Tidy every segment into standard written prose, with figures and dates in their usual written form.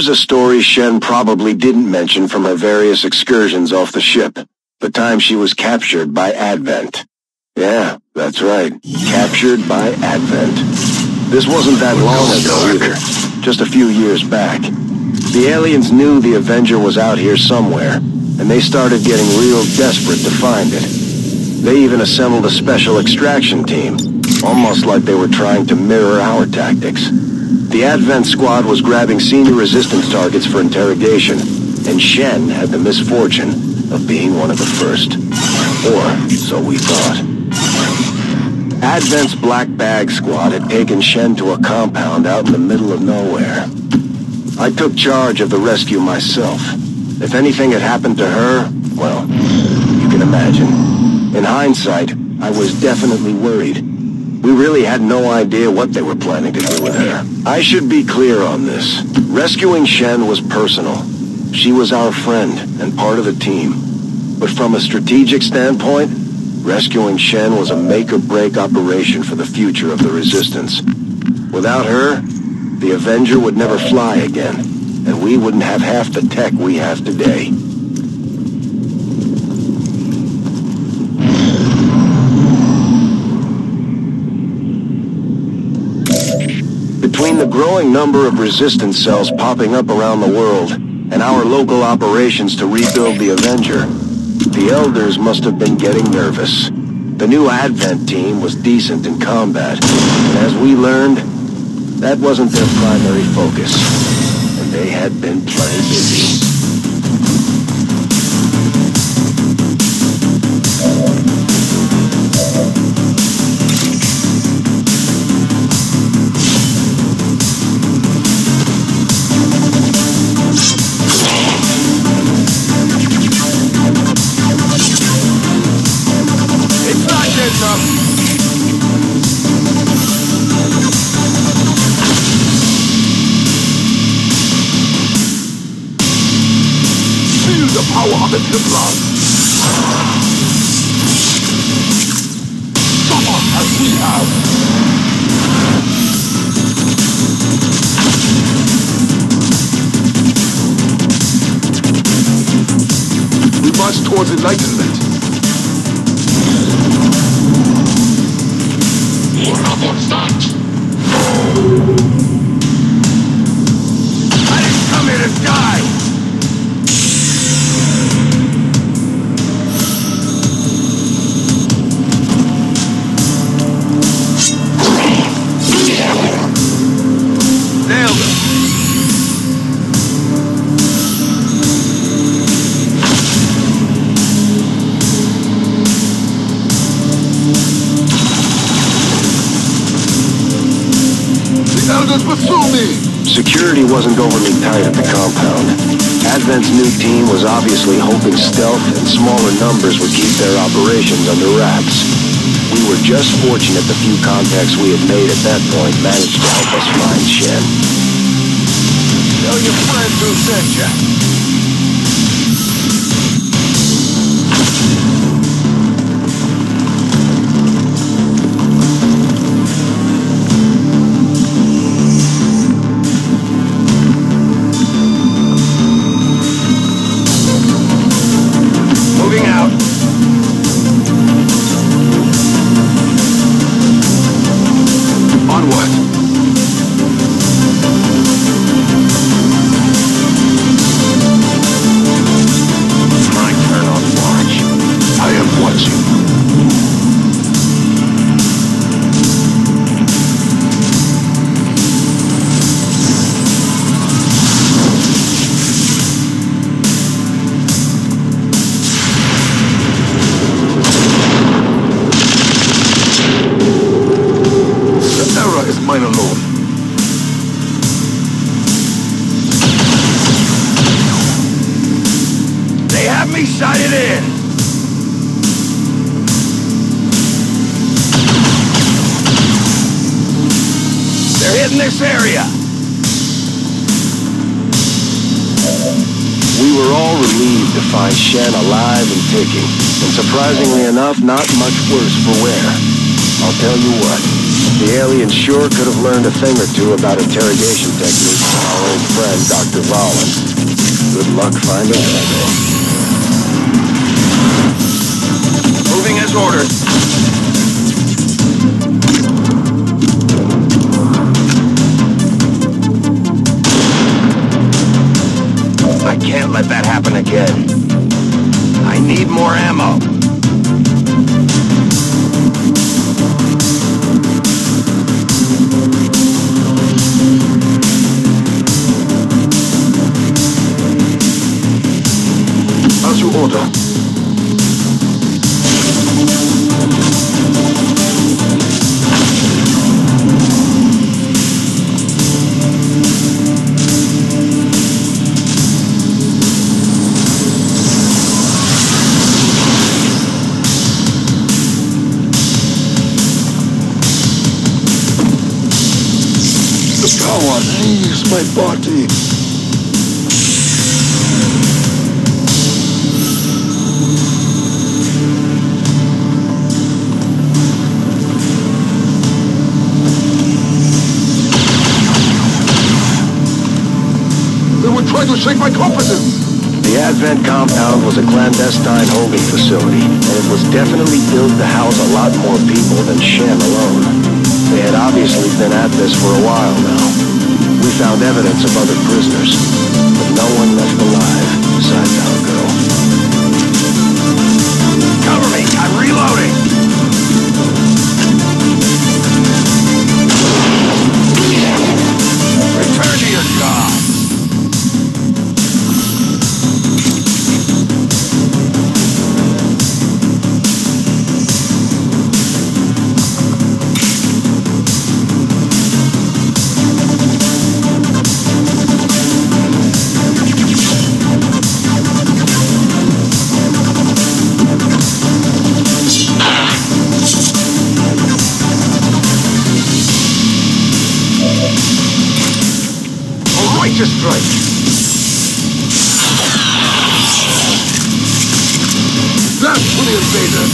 Here's a story Shen probably didn't mention from her various excursions off the ship. The time she was captured by Advent. Yeah, that's right. Captured by Advent. This wasn't that long ago either. Just a few years back. The aliens knew the Avenger was out here somewhere, and they started getting real desperate to find it. They even assembled a special extraction team, almost like they were trying to mirror our tactics. The Advent squad was grabbing senior resistance targets for interrogation, and Shen had the misfortune of being one of the first. Or, so we thought. Advent's Black Bag squad had taken Shen to a compound out in the middle of nowhere. I took charge of the rescue myself. If anything had happened to her, well, you can imagine. In hindsight, I was definitely worried. We really had no idea what they were planning to do with her. I should be clear on this. Rescuing Shen was personal. She was our friend and part of the team. But from a strategic standpoint, rescuing Shen was a make-or-break operation for the future of the Resistance. Without her, the Avenger would never fly again, and we wouldn't have half the tech we have today. Between the growing number of resistance cells popping up around the world and our local operations to rebuild the Avenger, the Elders must have been getting nervous. The new Advent team was decent in combat, and as we learned, that wasn't their primary focus, and they had been plenty busy. Power of the Templar! Someone as we have! We march towards enlightenment. I didn't come here to die! Security wasn't overly tight at the compound. Advent's new team was obviously hoping stealth and smaller numbers would keep their operations under wraps. We were just fortunate the few contacts we had made at that point managed to help us find Shen. Tell your friends who sent you. Sighted in! They're hitting this area! We were all relieved to find Shen alive and ticking, and surprisingly enough, not much worse for wear. I'll tell you what, The alien sure could have learned a thing or two about interrogation techniques from our old friend, Dr. Valen. Good luck finding him. Moving as ordered. I can't let that happen again. I need more ammo. As you order. The power leaves my body. Try to shake my confidence. The Advent compound was a clandestine holding facility, and it was definitely built to house a lot more people than Shen alone. They had obviously been at this for a while now. We found evidence of other prisoners, but no one left alive besides our girl. Cover me! I'm reloading! Return to your job! Righteous strike. Blast for the invader.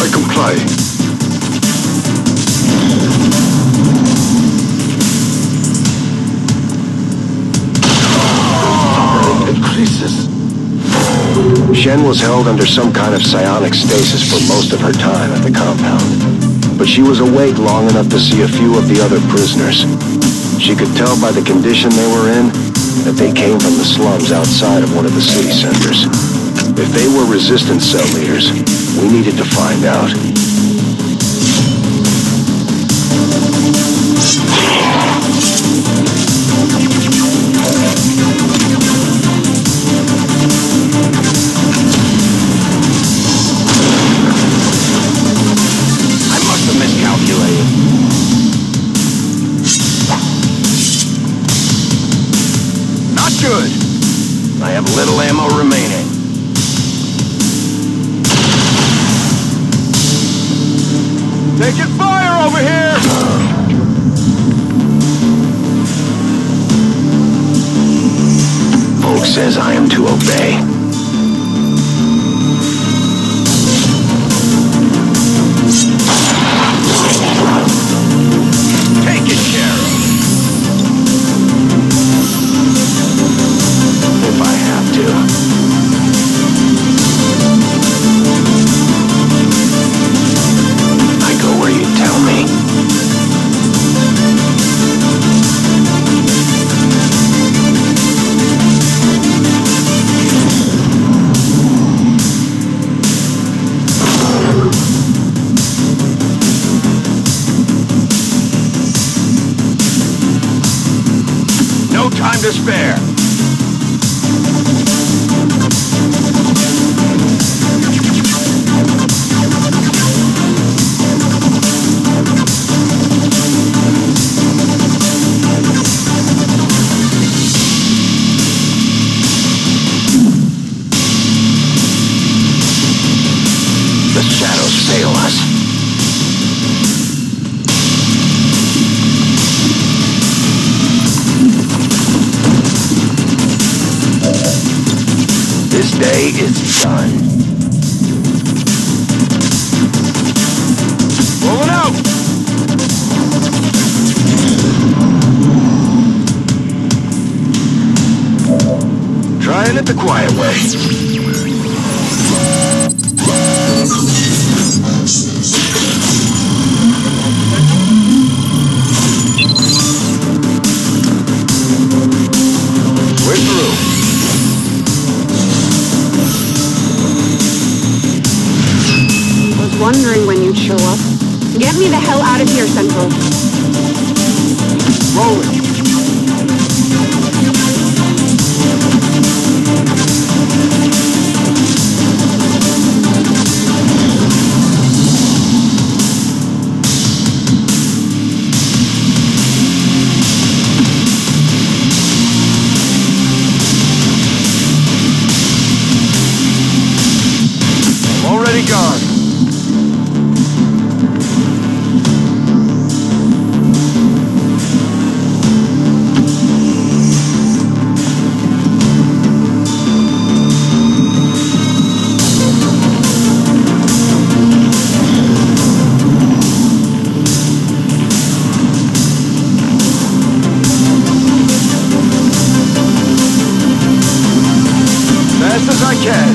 I comply. Suffering increases. Shen was held under some kind of psionic stasis for most of her time at the compound. But she was awake long enough to see a few of the other prisoners. She could tell by the condition they were in that they came from the slums outside of one of the city centers. If they were resistance cell leaders, we needed to find out. Good. I have little ammo remaining. Taking fire over here! Volk says I am to obey. Taken care of. If I have to. I go where you tell me. No time to spare. The shadows fail us. day is done. Rolling out! Trying it the quiet way. We're through. Was wondering when you'd show up. Get me the hell out of here, Central. Rolling. Already gone. Fast as I can.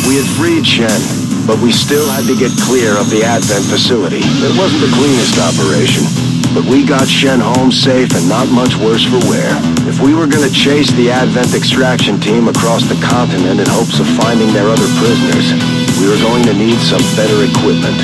We had freed Shen, but we still had to get clear of the Advent facility. It wasn't the cleanest operation, but we got Shen home safe and not much worse for wear. If we were going to chase the Advent extraction team across the continent in hopes of finding their other prisoners, we were going to need some better equipment.